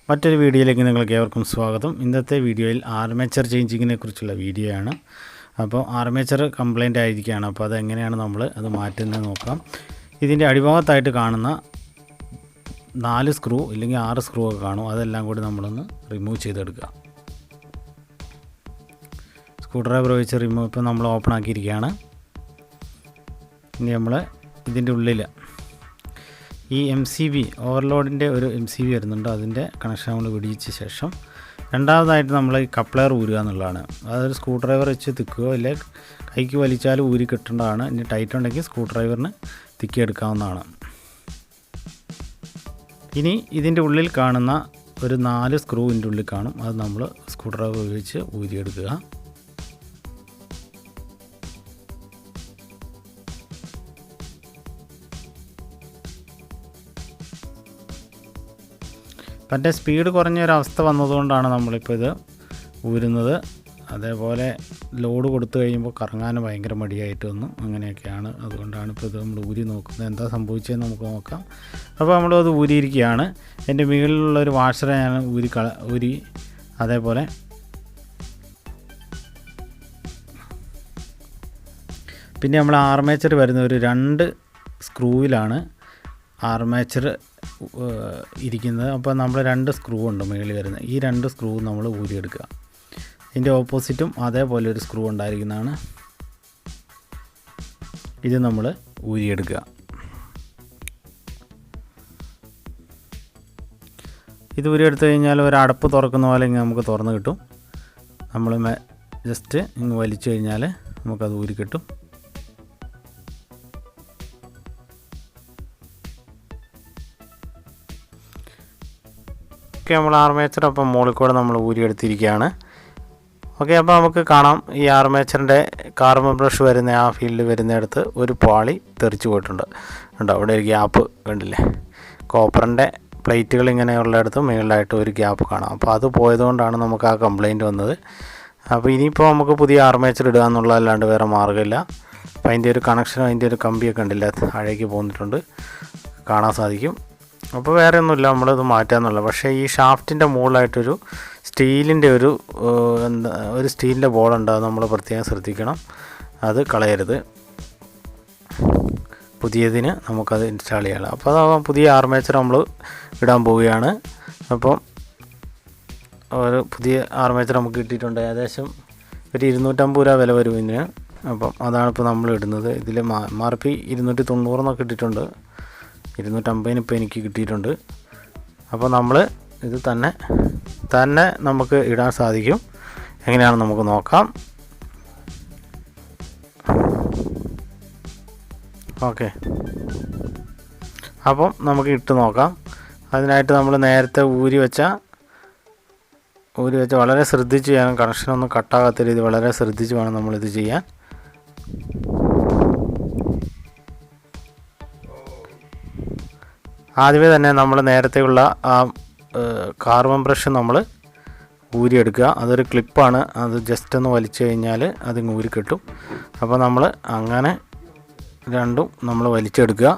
മറ്റൊരു വീഡിയോയിലേക്ക് നിങ്ങൾക്ക് ഏവർക്കും സ്വാഗതം. ഇന്നത്തെ വീഡിയോയിൽ ആർമേച്ചർ ചേഞ്ചിങ്ങിനെ കുറിച്ചുള്ള വീഡിയോ ആണ്. അപ്പോൾ ആർമേച്ചർ കംപ്ലൈൻ്റ് ആയിരിക്കുകയാണ്. അപ്പോൾ അതെങ്ങനെയാണ് നമ്മൾ അത് മാറ്റുന്നത് നോക്കാം. ഇതിൻ്റെ അടിഭാഗത്തായിട്ട് കാണുന്ന 4 സ്ക്രൂ അല്ലെങ്കിൽ 6 സ്ക്രൂ ഒക്കെ കാണും. അതെല്ലാം കൂടി നമ്മളൊന്ന് റിമൂവ് ചെയ്തെടുക്കുക. സ്ക്രൂ ഡ്രൈവർ വെച്ച് റിമൂവ് ഇപ്പോൾ നമ്മൾ ഓപ്പൺ ആക്കിയിരിക്കുകയാണ്. ഇനി നമ്മൾ ഇതിൻ്റെ ഉള്ളിൽ ഈ MCB ഓവർലോഡിൻ്റെ ഒരു MCB വരുന്നുണ്ട്. അതിൻ്റെ കണക്ഷൻ നമ്മൾ പിടിച്ച ശേഷം രണ്ടാമതായിട്ട് നമ്മൾ ഈ കപ്ലർ ഊരുക എന്നുള്ളതാണ്. അതൊരു സ്ക്രൂ ഡ്രൈവർ വെച്ച് തിക്കുകയോ ഇല്ലേ കൈക്ക് വലിച്ചാൽ ഊരി കിട്ടേണ്ടതാണ്. ഇനി ടൈറ്റ് ഉണ്ടെങ്കിൽ സ്ക്രൂ ഡ്രൈവറിന് തിക്കിയെടുക്കാവുന്നതാണ്. ഇനി ഇതിൻ്റെ ഉള്ളിൽ കാണുന്ന ഒരു 4 സ്ക്രൂ ഇതിൻ്റെ ഉള്ളിൽ കാണും. അത് നമ്മൾ സ്ക്രൂ ഡ്രൈവർ ഉപയോഗിച്ച് ഊരിയെടുക്കുക. മറ്റേ സ്പീഡ് കുറഞ്ഞൊരവസ്ഥ വന്നതുകൊണ്ടാണ് നമ്മളിപ്പോൾ ഇത് ഊരുന്നത്. അതേപോലെ ലോഡ് കൊടുത്തു കഴിയുമ്പോൾ കറങ്ങാൻ ഭയങ്കര മടിയായിട്ട് വന്നു. അങ്ങനെയൊക്കെയാണ്. അതുകൊണ്ടാണ് ഇപ്പോൾ ഇത് നമ്മൾ ഊരി നോക്കുന്നത്. എന്താ സംഭവിച്ചതെന്ന് നമുക്ക് നോക്കാം. അപ്പോൾ നമ്മളത് ഊരിയിരിക്കുകയാണ്. എൻ്റെ മുകളിലുള്ളൊരു വാഷറെ ഞാൻ ഊരി അതേപോലെ പിന്നെ നമ്മൾ ആർമേച്ചർ വരുന്ന ഒരു 2 സ്ക്രൂവിലാണ് ആർമേച്ചർ ഇരിക്കുന്നത്. അപ്പോൾ നമ്മൾ 2 സ്ക്രൂ ഉണ്ട് മുകളിൽ വരുന്നത്. ഈ 2 സ്ക്രൂ നമ്മൾ ഊരിയെടുക്കുക. ഇതിൻ്റെ ഓപ്പോസിറ്റും അതേപോലെ ഒരു സ്ക്രൂ ഉണ്ടായിരിക്കുന്നതാണ്. ഇത് നമ്മൾ ഊരിയെടുക്കുക. ഇത് ഊരിയെടുത്ത് കഴിഞ്ഞാൽ ഒരു അടപ്പ് തുറക്കുന്ന പോലെ ഇങ്ങനെ നമുക്ക് തുറന്ന് കിട്ടും. നമ്മൾ ജസ്റ്റ് ഇങ്ങ് വലിച്ചു കഴിഞ്ഞാൽ നമുക്കത് ഊരി കിട്ടും. നമ്മൾ ആർമേച്ചർ അപ്പം മുകളിൽ കൂടെ നമ്മൾ ഊരിയെടുത്തിരിക്കുകയാണ്. ഓക്കെ, അപ്പോൾ നമുക്ക് കാണാം ഈ ആർമേച്ചറിൻ്റെ കാർബൺ ബ്രഷ് വരുന്ന ആ ഫീൽഡ് വരുന്നിടത്ത് ഒരു പാളി തെറിച്ച് പോയിട്ടുണ്ട്. ഉണ്ടോ? അവിടെ ഒരു ഗ്യാപ്പ് കണ്ടില്ലേ? കോപ്പറിൻ്റെ പ്ലേറ്റുകൾ ഇങ്ങനെയുള്ളിടത്ത് മുകളിലായിട്ട് ഒരു ഗ്യാപ്പ് കാണാം. അപ്പോൾ അത് പോയതുകൊണ്ടാണ് നമുക്ക് ആ കംപ്ലയിൻറ്റ് വന്നത്. അപ്പോൾ ഇനിയിപ്പോൾ നമുക്ക് പുതിയ ആർമേച്ചർ ഇടുക എന്നുള്ളതല്ലാണ്ട് വേറെ മാർഗ്ഗമില്ല. അപ്പോൾ അതിൻ്റെ ഒരു കണക്ഷൻ, അതിൻ്റെ ഒരു കമ്പിയൊക്കെ ഉണ്ടില്ല, താഴേക്ക് പോന്നിട്ടുണ്ട്, കാണാൻ സാധിക്കും. അപ്പോൾ വേറെ ഒന്നുമില്ല, നമ്മളിത് മാറ്റാമെന്നുള്ള. പക്ഷേ ഈ ഷാഫ്റ്റിൻ്റെ മുകളിലായിട്ടൊരു സ്റ്റീലിൻ്റെ ഒരു സ്റ്റീലിൻ്റെ ബോളുണ്ട്. അത് നമ്മൾ പ്രത്യേകം ശ്രദ്ധിക്കണം, അത് കളയരുത്. പുതിയതിന് നമുക്കത് ഇൻസ്റ്റാൾ ചെയ്യണം. അപ്പോൾ അത് പുതിയ ആർമേച്ചർ നമ്മൾ ഇടാൻ പോവുകയാണ്. അപ്പം ഒരു പുതിയ ആർമേച്ചർ നമുക്ക് കിട്ടിയിട്ടുണ്ട്. ഏകദേശം ഒരു 250 രൂപ വില വരും ഇതിന്. അപ്പം അതാണിപ്പോൾ നമ്മൾ ഇടുന്നത്. ഇതിൽ MRP 290 എന്നൊക്കെ ഇട്ടിട്ടുണ്ട്. 250 ഇപ്പോൾ എനിക്ക് കിട്ടിയിട്ടുണ്ട്. അപ്പോൾ നമ്മൾ ഇത് തന്നെ നമുക്ക് ഇടാൻ സാധിക്കും. എങ്ങനെയാണെന്ന് നമുക്ക് നോക്കാം. ഓക്കെ, അപ്പം നമുക്ക് ഇട്ട് നോക്കാം. അതിനായിട്ട് നമ്മൾ നേരത്തെ ഊരി വെച്ച വളരെ ശ്രദ്ധിച്ച് ചെയ്യാൻ, കണക്ഷനൊന്നും കട്ടാകാത്ത രീതി വളരെ ശ്രദ്ധിച്ച് വേണം നമ്മളിത് ചെയ്യാൻ. ആദ്യമേ തന്നെ നമ്മൾ നേരത്തെയുള്ള ആ കാർബൺ ബ്രഷ് നമ്മൾ ഊരിയെടുക്കുക. അതൊരു ക്ലിപ്പാണ്. അത് ജസ്റ്റ് ഒന്ന് വലിച്ചു കഴിഞ്ഞാൽ അതിങ്ങ് ഊരി കിട്ടും. അപ്പോൾ നമ്മൾ അങ്ങനെ രണ്ടും നമ്മൾ വലിച്ചെടുക്കുക.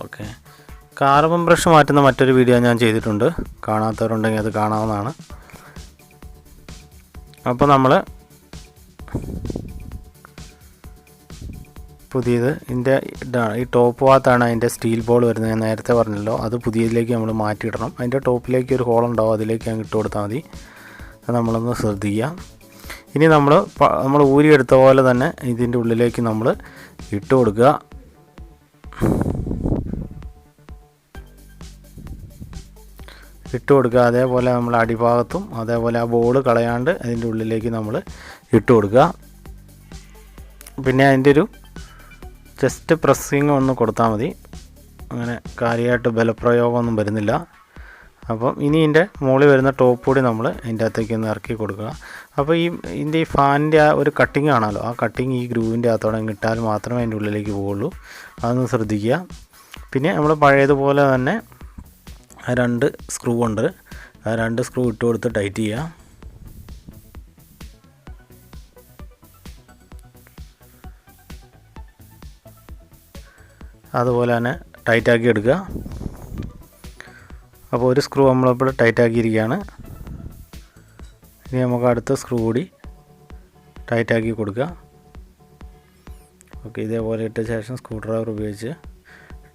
ഓക്കെ, കാർബൺ ബ്രഷ് മാറ്റുന്ന മറ്റൊരു വീഡിയോ ഞാൻ ചെയ്തിട്ടുണ്ട്. കാണാത്തവരുണ്ടെങ്കിൽ അത് കാണാവുന്നതാണ്. അപ്പോൾ നമ്മൾ പുതിയത് ഈ ടോപ്പ് ഭാഗത്താണ് അതിൻ്റെ സ്റ്റീൽ ബോൾ വരുന്നത്. ഞാൻ നേരത്തെ പറഞ്ഞല്ലോ, അത് പുതിയതിലേക്ക് നമ്മൾ മാറ്റിയിടണം. അതിൻ്റെ ടോപ്പിലേക്ക് ഒരു ഹോൾ ഉണ്ടാവും, അതിലേക്ക് അങ്ങ് ഇട്ട് കൊടുത്താൽ മതി. അത് നമ്മളൊന്ന് ശ്രദ്ധിക്കുക. ഇനി നമ്മൾ ഊരിയെടുത്ത പോലെ തന്നെ ഇതിൻ്റെ ഉള്ളിലേക്ക് നമ്മൾ ഇട്ട് കൊടുക്കുക. അതേപോലെ നമ്മൾ അടിഭാഗത്തും അതേപോലെ ആ ബോൾ കളയാണ്ട് അതിൻ്റെ ഉള്ളിലേക്ക് നമ്മൾ ഇട്ട് കൊടുക്കുക. പിന്നെ അതിൻ്റെ ഒരു ജസ്റ്റ് പ്രസ്സിങ് ഒന്ന് കൊടുത്താൽ മതി. അങ്ങനെ കാര്യമായിട്ട് ബലപ്രയോഗമൊന്നും വരുന്നില്ല. അപ്പം ഇനി ഇതിൻ്റെ മുകളിൽ വരുന്ന ടോപ്പ് കൂടി നമ്മൾ അതിൻ്റെ അകത്തേക്ക് ഒന്ന് ഇറക്കി കൊടുക്കുക. അപ്പോൾ ഇതിൻ്റെ ഈ ഫാനിൻ്റെ ആ ഒരു കട്ടിങ് ആണല്ലോ, ആ കട്ടിങ് ഈ ഗ്രൂവിൻ്റെ അകത്തോടെ ഇട്ടാൽ മാത്രമേ അതിൻ്റെ ഉള്ളിലേക്ക് പോവുള്ളൂ. അതൊന്ന് ശ്രദ്ധിക്കുക. പിന്നെ നമ്മൾ പഴയതുപോലെ തന്നെ 2 സ്ക്രൂ ഉണ്ട്. ആ 2 സ്ക്രൂ ഇട്ട് കൊടുത്ത് ടൈറ്റ് ചെയ്യുക. അതുപോലെ തന്നെ ടൈറ്റാക്കി എടുക്കുക. അപ്പോൾ ഒരു സ്ക്രൂ നമ്മളിപ്പോൾ ടൈറ്റാക്കിയിരിക്കുകയാണ്. ഇനി നമുക്ക് അടുത്ത സ്ക്രൂ കൂടി ടൈറ്റാക്കി കൊടുക്കുക. ഓക്കെ, ഇതേപോലെ ഇട്ട ശേഷം സ്ക്രൂ ഡ്രൈവർ ഉപയോഗിച്ച്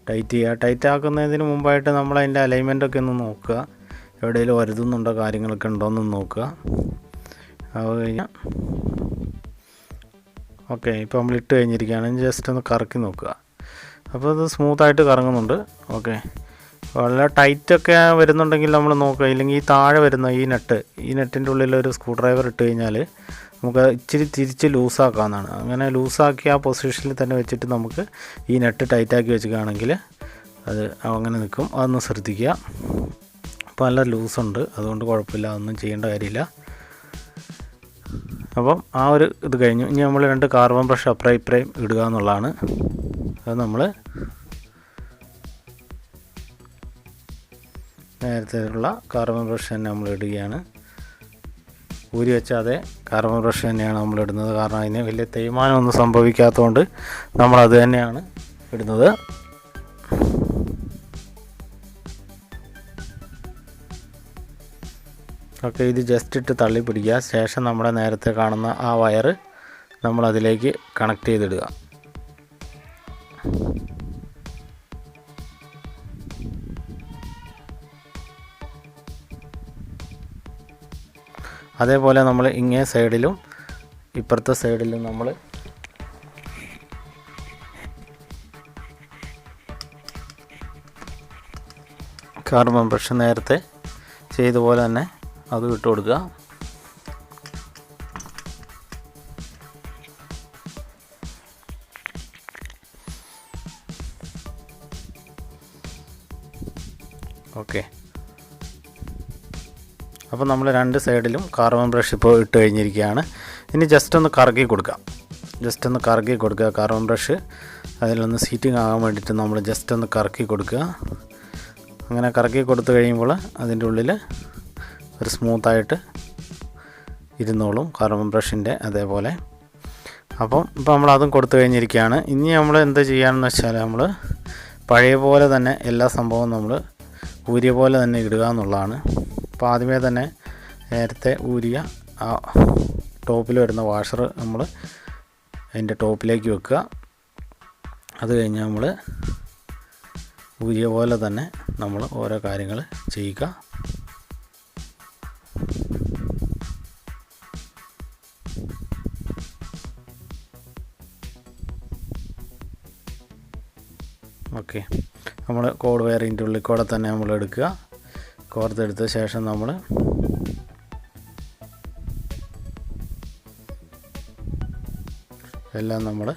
ടൈറ്റ് ചെയ്യുക. ടൈറ്റ് ആക്കുന്നതിന് മുമ്പായിട്ട് നമ്മൾ അതിൻ്റെ അലൈൻമെൻറ്റൊക്കെ ഒന്ന് നോക്കുക, എവിടെയെങ്കിലും വരുതുന്നുണ്ടോ കാര്യങ്ങളൊക്കെ ഉണ്ടോയെന്ന് നോക്കുക. അത് കഴിഞ്ഞാൽ ഓക്കെ, ഇപ്പോൾ നമ്മൾ ഇട്ട് കഴിഞ്ഞിരിക്കുകയാണ്. ജസ്റ്റ് ഒന്ന് കറക്കി നോക്കുക. അപ്പോൾ അത് സ്മൂത്തായിട്ട് കറങ്ങുന്നുണ്ട്. ഓക്കെ, വളരെ ടൈറ്റൊക്കെ വരുന്നുണ്ടെങ്കിൽ നമ്മൾ നോക്കുക. ഇല്ലെങ്കിൽ ഈ താഴെ വരുന്ന ഈ നെറ്റിൻ്റെ ഉള്ളിൽ ഒരു സ്ക്രൂ ഡ്രൈവർ ഇട്ട് കഴിഞ്ഞാൽ നമുക്ക് ഇച്ചിരി തിരിച്ച് ലൂസാക്കാവുന്നതാണ്. അങ്ങനെ ലൂസാക്കി ആ പൊസിഷനിൽ തന്നെ വെച്ചിട്ട് നമുക്ക് ഈ നെറ്റ് ടൈറ്റാക്കി വെച്ചിട്ടാണെങ്കിൽ അത് അങ്ങനെ നിൽക്കും. അതൊന്ന് ശ്രദ്ധിക്കുക. അപ്പോൾ നല്ല ലൂസുണ്ട്, അതുകൊണ്ട് കുഴപ്പമില്ല, അതൊന്നും ചെയ്യേണ്ട കാര്യമില്ല. അപ്പം ആ ഒരു ഇത് കഴിഞ്ഞു. ഇനി നമ്മൾ 2 കാർബൺ ബ്രഷ് അപ്രൈം ഇടുക എന്നുള്ളതാണ്. അത് നമ്മൾ നേരത്തെയുള്ള കാർബൺ ബ്രഷ് തന്നെ നമ്മൾ ഇടുകയാണ്. ഊരി വെച്ച അതേ കാർബൺ ബ്രഷ് തന്നെയാണ് നമ്മൾ ഇടുന്നത്. കാരണം അതിന് വലിയ തേയ്മാനമൊന്നും സംഭവിക്കാത്തതുകൊണ്ട് നമ്മളത് തന്നെയാണ് ഇടുന്നത്. ഓക്കെ, ഇത് ജസ്റ്റ് ഇട്ട് തള്ളി പിടിക്കുക. ശേഷം നമ്മുടെ നേരത്തെ കാണുന്ന ആ വയർ നമ്മളതിലേക്ക് കണക്ട് ചെയ്തിടുക. അതേപോലെ നമ്മൾ ഇങ്ങേ സൈഡിലും ഇപ്പുറത്തെ സൈഡിലും നമ്മൾ കാർബൺ ബ്രഷ് നേരത്തെ ചെയ്ത പോലെ തന്നെ അത് ഇട്ട് കൊടുക്കുക. ഓക്കെ, അപ്പോൾ നമ്മൾ 2 സൈഡിലും കാർബൺ ബ്രഷ് ഇപ്പോൾ ഇട്ട് കഴിഞ്ഞിരിക്കുകയാണ്. ഇനി ജസ്റ്റ് ഒന്ന് കറക്കി കൊടുക്കുക. കാർബൺ ബ്രഷ് അതിലൊന്ന് സീറ്റിംഗ് ആകാൻ വേണ്ടിയിട്ട് നമ്മൾ ജസ്റ്റ് ഒന്ന് കറക്കി കൊടുക്കുക. അങ്ങനെ കറക്കി കൊടുത്തു കഴിയുമ്പോൾ അതിൻ്റെ ഉള്ളിൽ ഒരു സ്മൂത്തായിട്ട് ഇരുന്നോളും കാർബൺ ബ്രഷിൻ്റെ അതേപോലെ. അപ്പോൾ ഇപ്പോൾ നമ്മളതും കൊടുത്തു കഴിഞ്ഞിരിക്കുകയാണ്. ഇനി നമ്മൾ എന്ത് ചെയ്യാമെന്ന് വെച്ചാൽ നമ്മൾ പഴയ പോലെ തന്നെ എല്ലാ സംഭവവും നമ്മൾ ഊരിയ പോലെ തന്നെ ഇടുക എന്നുള്ളതാണ്. അപ്പോൾ ആദ്യമേ തന്നെ നേരത്തെ ഊരിയ ആ ടോപ്പിൽ വരുന്ന വാഷർ നമ്മൾ അതിൻ്റെ ടോപ്പിലേക്ക് വെക്കുക. അത് കഴിഞ്ഞ് നമ്മൾ ഊരിയ പോലെ തന്നെ നമ്മൾ ഓരോ കാര്യങ്ങൾ ചെയ്യുക. ഓക്കെ, നമ്മൾ കോഡ് വയറിൻ്റെ ഉള്ളിൽ കൂടെ തന്നെ നമ്മൾ എടുക്കുക. കോർത്തെടുത്ത ശേഷം നമ്മൾ എല്ലാം നമ്മൾ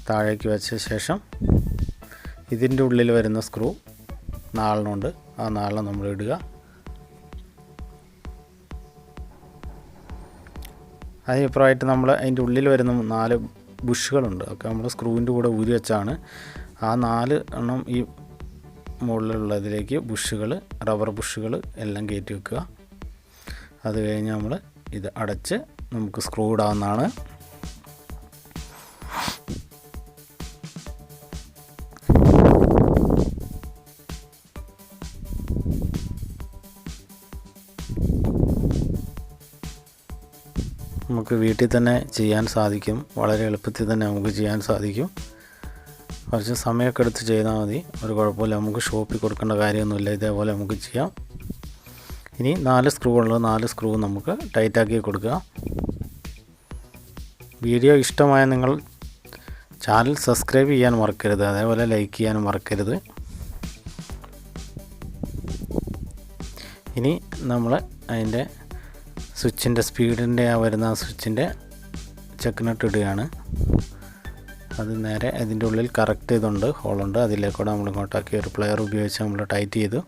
താഴേക്ക് വെച്ച ശേഷം ഇതിൻ്റെ ഉള്ളിൽ വരുന്ന സ്ക്രൂ 4 ആ 4 നമ്മൾ ഇടുക. അതിനിപ്പുറമായിട്ട് നമ്മൾ അതിൻ്റെ ഉള്ളിൽ വരുന്ന 4 ബുഷുകളുണ്ട്. ഒക്കെ നമ്മൾ സ്ക്രൂവിൻ്റെ കൂടെ ഊരി വെച്ചാണ്. ആ 4 എണ്ണം ഈ മുകളിലുള്ളതിലേക്ക് ബുഷുകൾ, റബ്ബർ ബുഷുകൾ എല്ലാം കയറ്റി വെക്കുക. അത് കഴിഞ്ഞ് നമ്മൾ ഇത് അടച്ച് നമുക്ക് സ്ക്രൂ ഇടാവുന്നതാണ്. നമുക്ക് വീട്ടിൽ തന്നെ ചെയ്യാൻ സാധിക്കും. വളരെ എളുപ്പത്തിൽ തന്നെ നമുക്ക് ചെയ്യാൻ സാധിക്കും. കുറച്ച് സമയമൊക്കെ എടുത്ത് ചെയ്താൽ മതി, ഒരു കുഴപ്പമില്ല. നമുക്ക് ഷോപ്പിൽ കൊടുക്കേണ്ട കാര്യമൊന്നുമില്ല. ഇതേപോലെ നമുക്ക് ചെയ്യാം. ഇനി 4 സ്ക്രൂ ഉള്ളത് 4 സ്ക്രൂ നമുക്ക് ടൈറ്റാക്കി കൊടുക്കുക. വീഡിയോ ഇഷ്ടമായ നിങ്ങൾ ചാനൽ സബ്സ്ക്രൈബ് ചെയ്യാൻ മറക്കരുത്. അതേപോലെ ലൈക്ക് ചെയ്യാനും മറക്കരുത്. ഇനി നമ്മൾ അതിൻ്റെ സ്വിച്ചിൻ്റെ സ്പീഡിൻ്റെ വരുന്ന സ്വിച്ചിൻ്റെ ചെക്ക് നട്ട് ഇടുകയാണ്. അത് നേരെ അതിൻ്റെ ഉള്ളിൽ കറക്റ്റ് ചെയ്തുണ്ട് ഹോളുണ്ട്. അതിലേക്കൂടെ നമ്മൾ ഇങ്ങോട്ടാക്കി ഒരു പ്ലെയർ ഉപയോഗിച്ച് നമ്മൾ ടൈറ്റ് ചെയ്തു.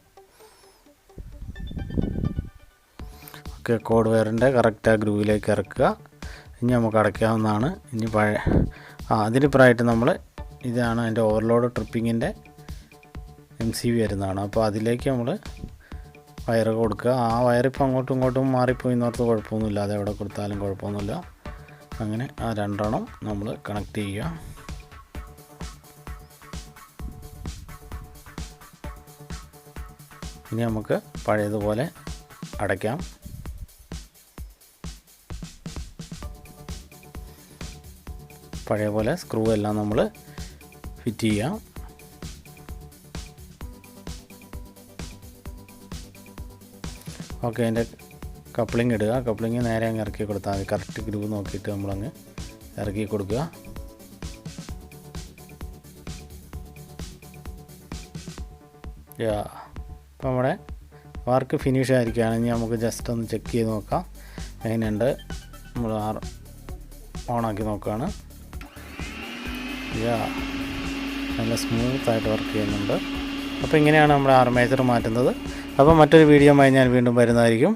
ഓക്കെ, കോഡ് വയറിൻ്റെ കറക്റ്റ് ആ ഗ്രൂവിലേക്ക് ഇറക്കുക. ഇനി നമുക്ക് അടയ്ക്കാവുന്നതാണ്. ഇനി അതിനിപ്പുറമായിട്ട് നമ്മൾ ഇതാണ് അതിൻ്റെ ഓവർലോഡ് ട്രിപ്പിങ്ങിൻ്റെ MCB വരുന്നതാണ്. അപ്പോൾ അതിലേക്ക് നമ്മൾ വയർ കൊടുക്കുക. ആ വയറിപ്പോൾ അങ്ങോട്ടും ഇങ്ങോട്ടും മാറിപ്പോയി എന്നോർത്ത് കുഴപ്പമൊന്നുമില്ല, അതെവിടെ കൊടുത്താലും കുഴപ്പമൊന്നുമില്ല. അങ്ങനെ ആ 2 എണ്ണം നമ്മൾ കണക്ട് ചെയ്യുക. ഇനി നമുക്ക് പഴയതുപോലെ അടയ്ക്കാം. പഴയ പോലെ സ്ക്രൂ എല്ലാം നമ്മൾ ഫിറ്റ് ചെയ്യാം. ഓക്കെ, അതിൻ്റെ കപ്ലിംഗ് ഇടുക. കപ്ലിംഗ് നേരെ അങ്ങ് ഇറക്കി കൊടുത്താൽ മതി. കറക്റ്റ് ഗ്രൂവ് നോക്കിയിട്ട് നമ്മളങ്ങ് ഇറക്കി കൊടുക്കുക. അപ്പോൾ നമ്മുടെ വർക്ക് ഫിനിഷ് ആയിരിക്കുകയാണെങ്കിൽ നമുക്ക് ജസ്റ്റ് ഒന്ന് ചെക്ക് ചെയ്ത് നോക്കാം എങ്ങനെയുണ്ട്. നമ്മൾ ഓണാക്കി നോക്കുകയാണ്. നല്ല സ്മൂത്തായിട്ട് വർക്ക് ചെയ്യുന്നുണ്ട്. അപ്പോൾ ഇങ്ങനെയാണ് നമ്മുടെ ആർമേച്ചർ മാറ്റുന്നത്. അപ്പോൾ മറ്റൊരു വീഡിയോയുമായി ഞാൻ വീണ്ടും വരുന്നതായിരിക്കും.